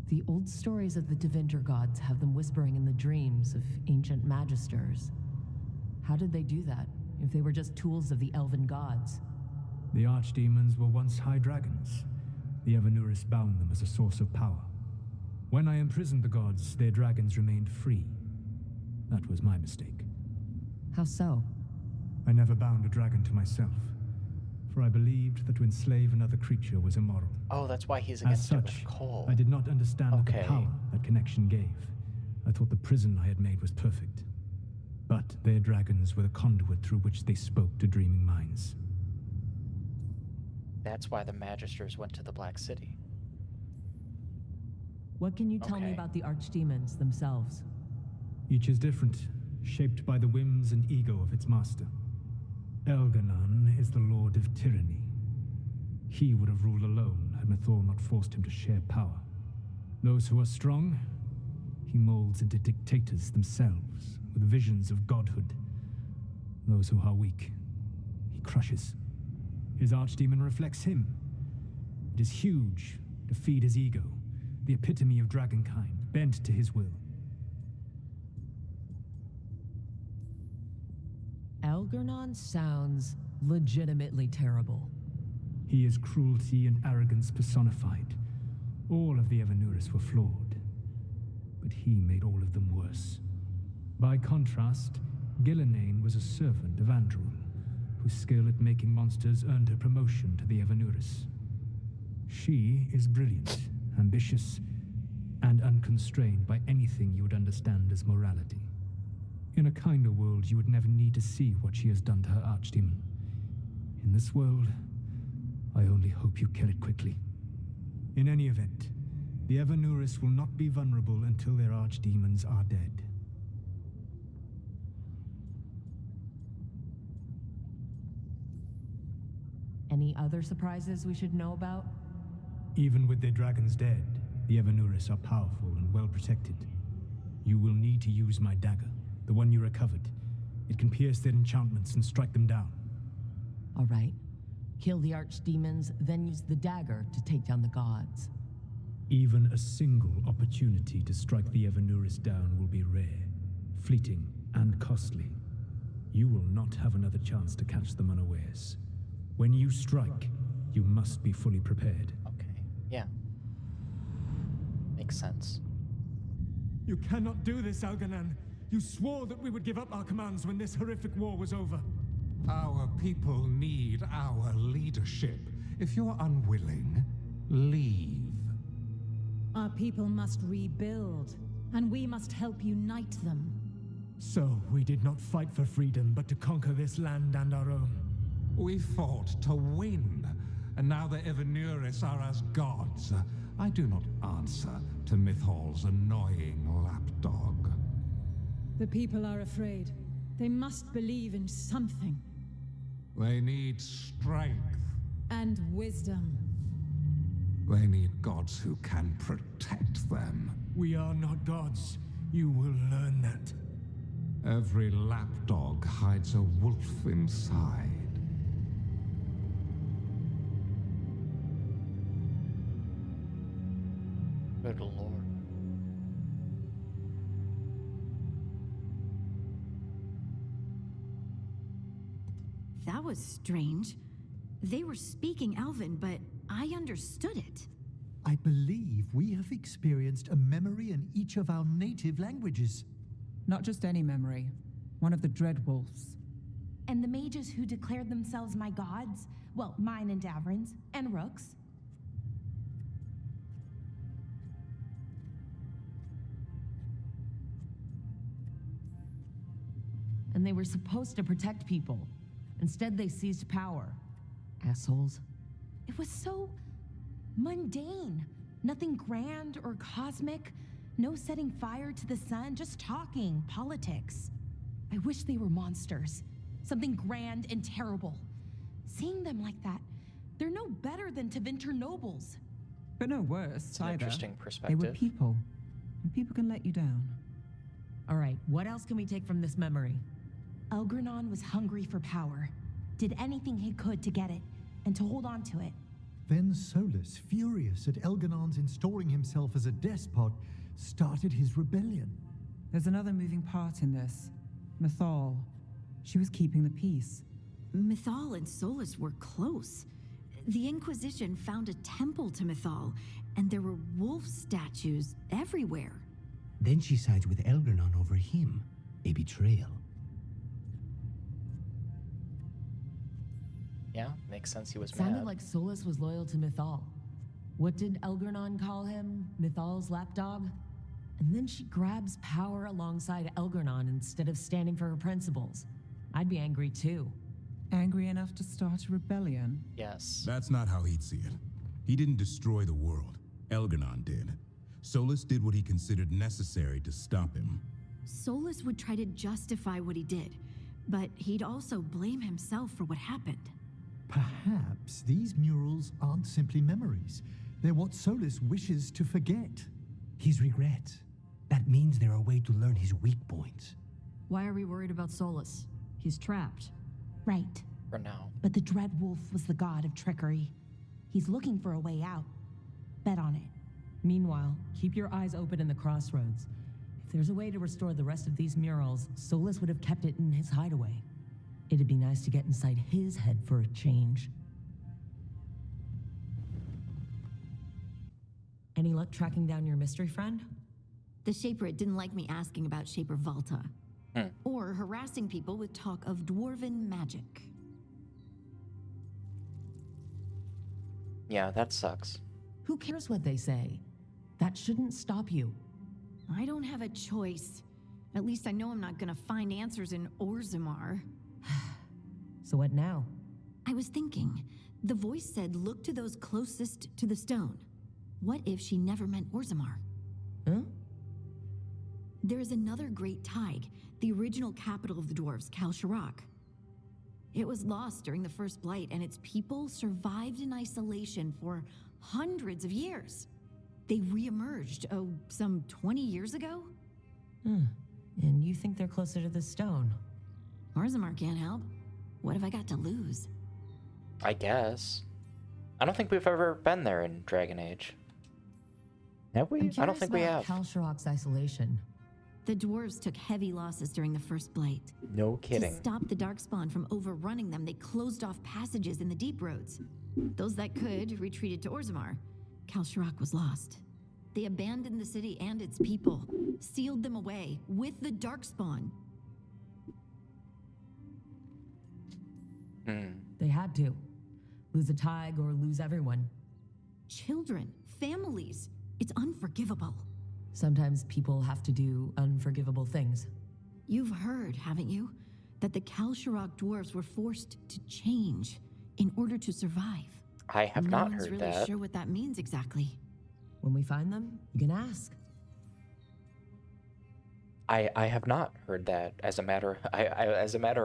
C: The old stories of the Tevinter gods have them whispering in the dreams of ancient magisters. How did they do that, if they were just tools of the elven gods?
D: The archdemons were once high dragons. The Evanuris bound them as a source of power. When I imprisoned the gods, their dragons remained free. That was my mistake.
C: How so?
D: I never bound a dragon to myself, for I believed that to enslave another creature was immoral.
B: Oh, that's why he's against
D: it
B: with Cole.
D: I did not understand the power that connection gave. I thought the prison I had made was perfect. But their dragons were the conduit through which they spoke to dreaming minds.
B: That's why the Magisters went to the Black City.
C: What can you tell me about the archdemons themselves?
D: Each is different, shaped by the whims and ego of its master. Elganon is the Lord of Tyranny. He would have ruled alone had Mathor not forced him to share power. Those who are strong, he molds into dictators themselves, with visions of godhood. Those who are weak, he crushes. His archdemon reflects him. It is huge, to feed his ego, the epitome of dragonkind, bent to his will.
C: Elganon sounds legitimately terrible.
D: He is cruelty and arrogance personified. All of the Evanuris were flawed, but he made all of them worse. By contrast, Gillenane was a servant of Andrul, whose skill at making monsters earned her promotion to the Evanuris. She is brilliant, ambitious, and unconstrained by anything you would understand as morality. In a kinder world, you would never need to see what she has done to her archdemon. In this world, I only hope you kill it quickly. In any event, the Evanuris will not be vulnerable until their archdemons are dead.
C: Any other surprises we should know about?
D: Even with their dragons dead, the Evanuris are powerful and well protected. You will need to use my dagger, the one you recovered. It can pierce their enchantments and strike them down.
C: All right. Kill the archdemons, then use the dagger to take down the gods.
D: Even a single opportunity to strike the Evanuris down will be rare. fleeting and costly. You will not have another chance to catch them unawares. When you strike, you must be fully prepared.
B: Okay, yeah. Makes sense.
D: You cannot do this, Algernon. You swore that we would give up our commands when this horrific war was over.
O: Our people need our leadership. If you're unwilling, leave.
G: Our people must rebuild, and we must help unite them.
D: So, we did not fight for freedom, but to conquer this land and our own.
O: We fought to win, and now the Evanuris are as gods. I do not answer to Mythal's annoying lapdog.
G: The people are afraid. They must believe in something.
O: They need strength.
G: And wisdom.
O: They need gods who can protect them.
D: We are not gods. You will learn that.
O: Every lapdog hides a wolf inside.
B: Good lord.
M: That was strange. They were speaking Elven, but I understood it.
F: I believe we have experienced a memory in each of our native languages.
J: Not just any memory. One of the Dread Wolves.
I: And the mages who declared themselves my gods? Well, mine and Davrin's, and Rook's.
C: And they were supposed to protect people. Instead, they seized power. Assholes.
I: It was so mundane. Nothing grand or cosmic. No setting fire to the sun, just talking, politics. I wish they were monsters. Something grand and terrible. Seeing them like that, they're no better than Tevinter nobles.
J: But no worse,
B: It's an
J: either.
B: interesting
J: They
B: perspective.
J: were people. And people can let you down.
C: All right, what else can we take from this memory?
I: Algernon was hungry for power. Did anything he could to get it, and to hold on to it.
F: Then Solas, furious at Elganon's installing himself as a despot, started his rebellion.
J: There's another moving part in this. Mythal. She was keeping the peace.
M: Mythal and Solas were close. The Inquisition found a temple to Mythal, and there were wolf statues everywhere.
K: Then she sides with Elgernon over him. A betrayal.
B: Yeah, makes sense. He was
C: Sounded
B: mad.
C: like Solas was loyal to Mythal. What did Elgernon call him? Mythal's lapdog? And then she grabs power alongside Elgernon instead of standing for her principles. I'd be angry too.
J: Angry enough to start a rebellion?
B: Yes.
A: That's not how he'd see it. He didn't destroy the world. Elgernon did. Solas did what he considered necessary to stop him.
M: Solas would try to justify what he did, but he'd also blame himself for what happened.
F: Perhaps these murals aren't simply memories. They're what Solas wishes to forget.
K: His regrets. That means they're a way to learn his weak points.
P: Why are we worried about Solas? He's trapped.
I: Right.
B: For now.
I: But the Dread Wolf was the god of trickery. He's looking for a way out. Bet on it.
C: Meanwhile, keep your eyes open in the crossroads. If there's a way to restore the rest of these murals, Solas would have kept it in his hideaway. It'd be nice to get inside his head for a change. Any luck tracking down your mystery friend?
M: The Shaper didn't like me asking about Shaper Valta. Or harassing people with talk of dwarven magic.
B: Yeah, that sucks.
C: Who cares what they say? That shouldn't stop you.
M: I don't have a choice. At least I know I'm not gonna find answers in Orzammar.
C: So what now?
M: I was thinking, the voice said look to those closest to the stone. What if she never meant Orzammar?
C: Huh?
M: There is another great Tig, the original capital of the dwarves, Kal Shirak. It was lost during the First Blight, and its people survived in isolation for hundreds of years. They re-emerged, some 20 years ago?
C: And you think they're closer to the stone?
M: Orzammar can't help. What have I got to lose?
B: I guess. I don't think we've ever been there in Dragon Age. Have we? I don't think we have.
C: Kal Shirak's isolation.
M: The dwarves took heavy losses during the first blight.
B: No kidding.
M: To stop the darkspawn from overrunning them, they closed off passages in the deep roads. Those that could retreated to Orzammar. Kalsharak was lost. They abandoned the city and its people, sealed them away with the darkspawn.
C: They had to. Lose a Tig or lose everyone.
M: Children, families. It's unforgivable.
C: Sometimes people have to do unforgivable things.
M: You've heard, haven't you, that the Kalsharak dwarves were forced to change in order to survive.
B: I have not
M: No one's
B: heard
M: really
B: that.
M: sure what that means exactly.
C: When we find them, you can ask.
B: I have not heard that. As a matter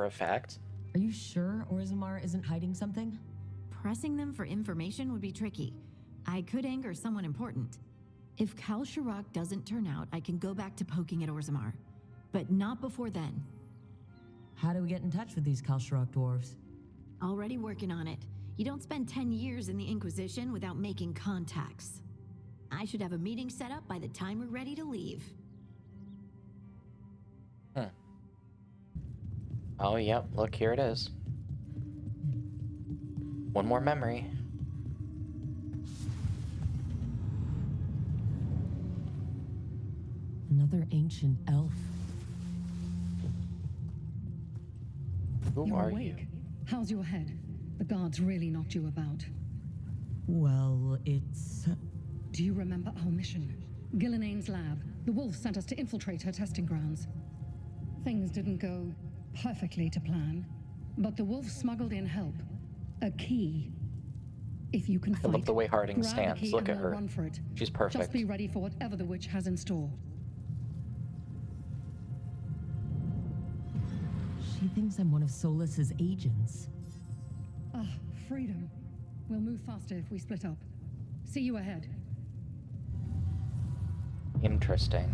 B: of fact.
C: Are you sure Orzammar isn't hiding something?
M: Pressing them for information would be tricky. I could anger someone important. If Kalsharak doesn't turn out, I can go back to poking at Orzammar. But not before then.
C: How do we get in touch with these Kalsharak dwarves?
M: Already working on it. You don't spend 10 years in the Inquisition without making contacts. I should have a meeting set up by the time we're ready to leave.
B: Oh, yep, look, here it is. One more memory.
C: Another ancient elf.
B: Who
Q: You're
B: are
Q: awake.
B: you?
Q: How's your head? The guards really knocked you about.
C: Well, it's...
Q: Do you remember our mission? Gillenane's lab. The wolf sent us to infiltrate her testing grounds. Things didn't go perfectly to plan, but the wolf smuggled in help. A key. If you can
B: I
Q: fight,
B: love the way Harding
Q: grab the
B: stands.
Q: key
B: Look
Q: and
B: at
Q: we'll
B: her.
Q: run for it.
B: She's perfect.
Q: Just be ready for whatever the witch has in store.
C: She thinks I'm one of Solas's agents.
Q: Ah, freedom. We'll move faster if we split up. See you ahead.
B: Interesting.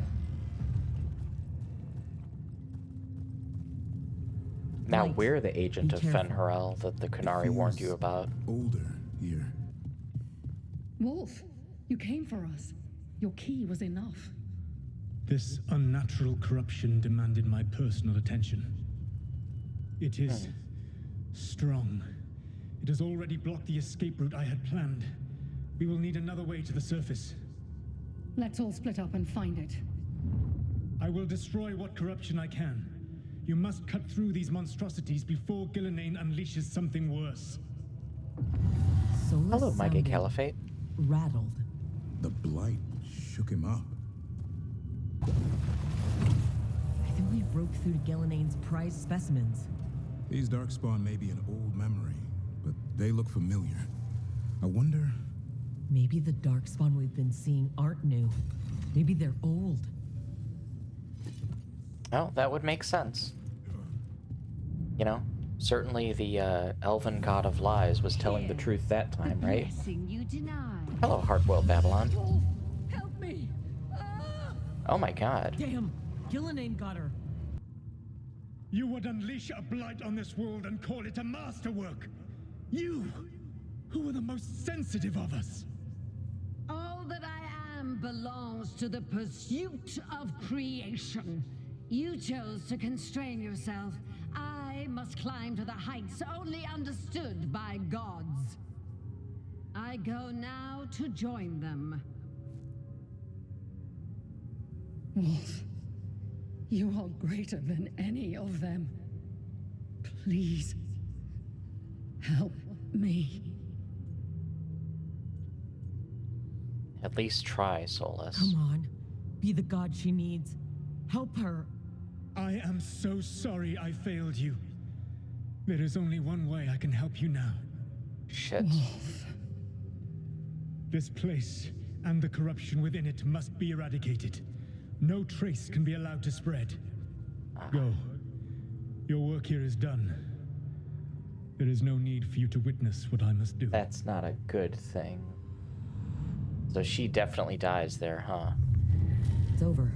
B: Now
C: Light.
B: we're the agent
C: Be
B: of
C: careful.
B: Fen'Harel that the Qunari warned you about.
A: Older here.
Q: Wolf, you came for us. Your key was enough.
D: This unnatural corruption demanded my personal attention. It is strong. It has already blocked the escape route I had planned. We will need another way to the surface.
Q: Let's all split up and find it.
D: I will destroy what corruption I can. You must cut through these monstrosities before Gillenane unleashes something worse.
C: Solas
B: Hello, Mighty
C: sounded
B: Caliphate.
C: rattled.
A: The blight shook him up.
C: I think we broke through to Gillenane's prized specimens.
A: These darkspawn may be an old memory, but they look familiar. I wonder...
C: Maybe the darkspawn we've been seeing aren't new. Maybe they're old.
B: Oh, that would make sense. You know, certainly the elven god of lies was telling the truth that time, right?
R: You deny.
B: Hello, hard-boiled Babylon.
R: Wolf, help me! Ah!
B: Oh my god.
C: Damn! Gillenane got her!
D: You would unleash a blight on this world and call it a masterwork! You, who are the most sensitive of us!
R: All that I am belongs to the pursuit of creation. You chose to constrain yourself. I must climb to the heights only understood by gods. I go now to join them.
Q: Wolf, you are greater than any of them. Please, help me.
B: At least try, Solas.
C: Come on. Be the god she needs. Help her.
D: I am so sorry I failed you. There is only one way I can help you now.
B: Shit.
D: This place and the corruption within it must be eradicated. No trace can be allowed to spread. Go. Your work here is done. There is no need for you to witness what I must do.
B: That's not a good thing. So she definitely dies there, huh?
C: It's over.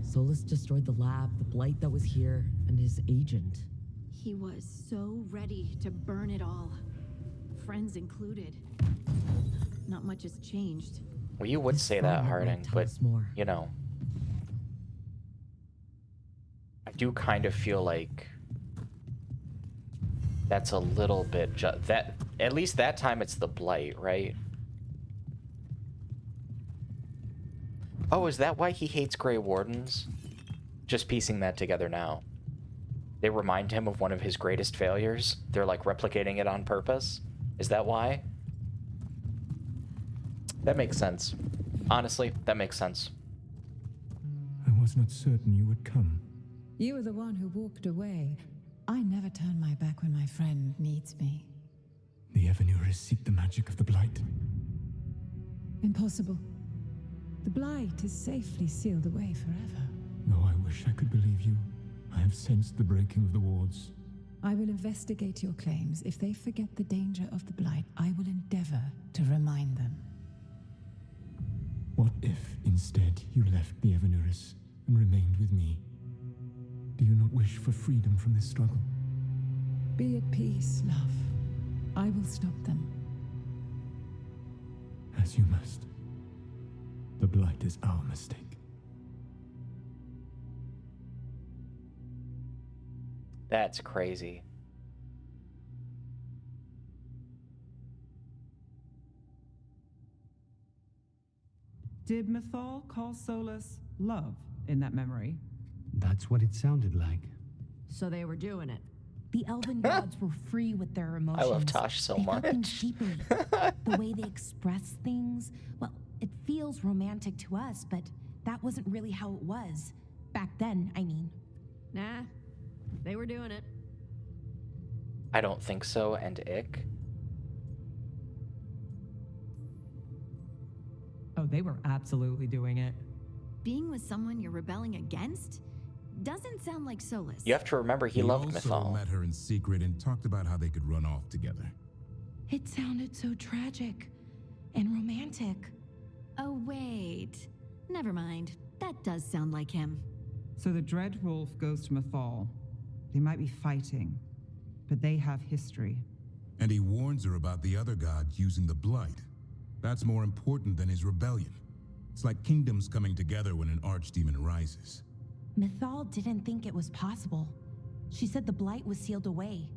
C: Solas destroyed the lab, the blight that was here, and his agent.
M: He was so ready to burn it all. Friends included. Not much has changed.
B: Well, you would say that, Harding, but, you know. do kind of feel like that's a little bit that at least that time it's the blight, right? Oh, is that why he hates Grey Wardens? Just piecing that together now. They remind him of one of his greatest failures. They're like replicating it on purpose. Is that why? That makes sense. Honestly, that makes sense.
D: I was not certain you would come.
G: You were the one who walked away. I never turn my back when my friend needs me.
D: The Evanurus seek the magic of the Blight.
G: Impossible. The Blight is safely sealed away forever.
D: Though I wish I could believe you, I have sensed the breaking of the wards.
G: I will investigate your claims. If they forget the danger of the Blight, I will endeavor to remind them.
D: What if, instead, you left the Evanurus and remained with me? Do you not wish for freedom from this struggle?
G: Be at peace, love. I will stop them.
D: As you must. The Blight is our mistake.
B: That's crazy.
J: Did Mythal call Solas love in that memory?
K: That's what it sounded like.
P: So they were doing it.
I: The elven gods were free with their emotions.
B: I love Tosh so
I: they felt things
B: much.
I: deeply. The way they express things, well, it feels romantic to us, but that wasn't really how it was. Back then, I mean.
P: Nah, they were doing it.
B: I don't think so, and ick.
C: Oh, they were absolutely doing it.
M: Being with someone you're rebelling against doesn't sound like Solas.
B: You have to remember he loved
A: also
B: Mythal.
A: met her in secret and talked about how they could run off together.
I: It sounded so tragic and romantic.
M: Oh, wait. Never mind. That does sound like him.
J: So the Dread Wolf goes to Mythal. They might be fighting, but they have history.
A: And he warns her about the other gods using the Blight. That's more important than his rebellion. It's like kingdoms coming together when an archdemon rises.
I: Mythal didn't think it was possible. She said the Blight was sealed away.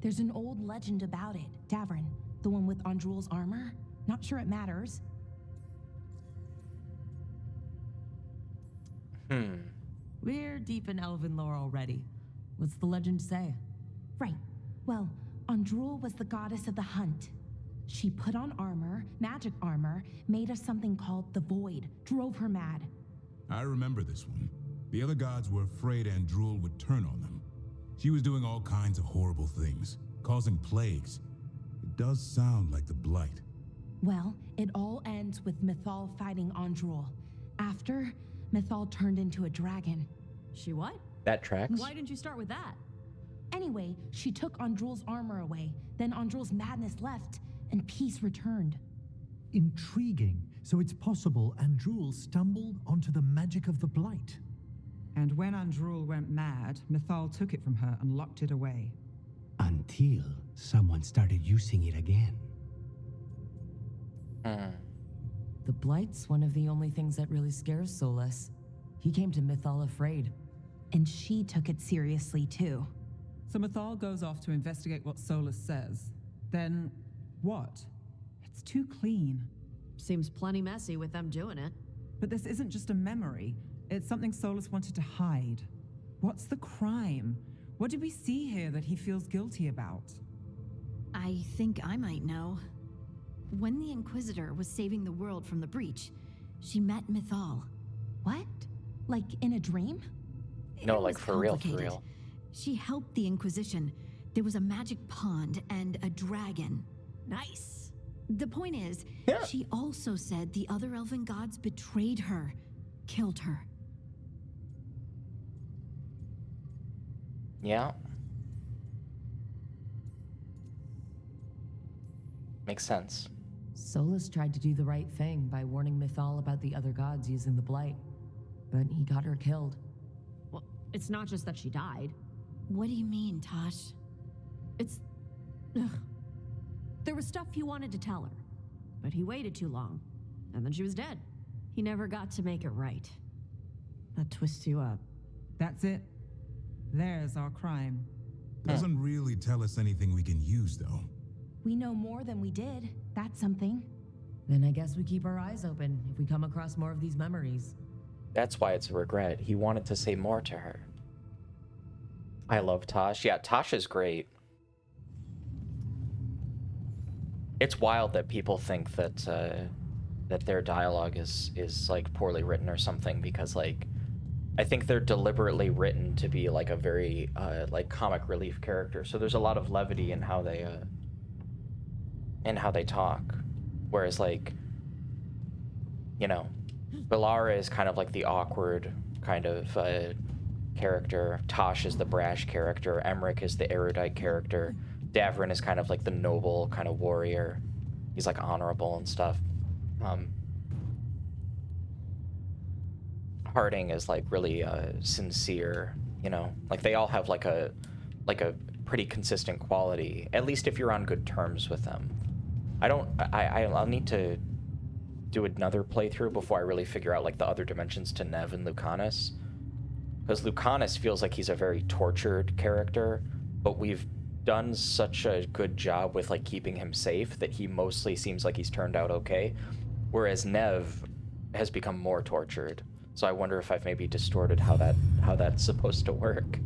I: There's an old legend about it. Davrin, the one with Andrul's armor. Not sure it matters.
C: We're deep in elven lore already. What's the legend say?
I: Right. Well, Andrul was the goddess of the hunt. She put on armor, magic armor, made us something called the Void, drove her mad.
A: I remember this one. The other gods were afraid Andrul would turn on them. She was doing all kinds of horrible things, causing plagues. It does sound like the Blight.
I: Well, it all ends with Mythal fighting Andrul. After, Mythal turned into a dragon.
P: She what?
B: That tracks.
P: Why didn't you start with that?
I: Anyway, she took Andrul's armor away. Then Andrul's madness left, and peace returned.
F: Intriguing. So it's possible Andrul stumbled onto the magic of the Blight.
J: And when Andrul went mad, Mythal took it from her and locked it away.
K: Until someone started using it again.
C: The Blight's one of the only things that really scares Solas. He came to Mythal afraid.
I: And she took it seriously, too.
J: So Mythal goes off to investigate what Solas says. Then, what? It's too clean.
P: Seems plenty messy with them doing it.
J: But this isn't just a memory. It's something Solas wanted to hide. What's the crime? What did we see here that he feels guilty about?
M: I think I might know. When the Inquisitor was saving the world from the breach, she met Mythal.
I: What? Like in a dream?
B: No,
M: It
B: like
M: was
B: for real, for
M: complicated.
B: real.
M: She helped the Inquisition. There was a magic pond and a dragon.
P: Nice.
M: The point is, she also said the other elven gods betrayed her, killed her.
B: Yeah. Makes sense.
C: Solas tried to do the right thing by warning Mythal about the other gods using the Blight. But he got her killed.
P: Well, it's not just that she died.
M: What do you mean, Tosh?
P: It's... Ugh. There was stuff he wanted to tell her, but he waited too long, and then she was dead. He never got to make it right. That twists you up.
J: That's it. There's our crime.
A: Doesn't really tell us anything we can use, though.
I: We know more than we did. That's something.
C: Then I guess we keep our eyes open if we come across more of these memories.
B: That's why it's a regret. He wanted to say more to her. I love Tosh. Yeah, Tosh is great. It's wild that people think that that their dialogue is like poorly written or something, because like I think they're deliberately written to be like a very like comic relief character. So there's a lot of levity in how they talk, whereas like, you know, Belara is kind of like the awkward kind of character. Tosh is the brash character. Emmerich is the erudite character. Davrin is kind of like the noble kind of warrior. He's like honorable and stuff. Harding is like really sincere, you know, like they all have like a pretty consistent quality, at least if you're on good terms with them. I'll need to do another playthrough before I really figure out like the other dimensions to Nev and Lucanus, because Lucanus feels like he's a very tortured character, but we've done such a good job with like keeping him safe that he mostly seems like he's turned out okay, whereas Nev has become more tortured. So I wonder if I've maybe distorted how that's supposed to work.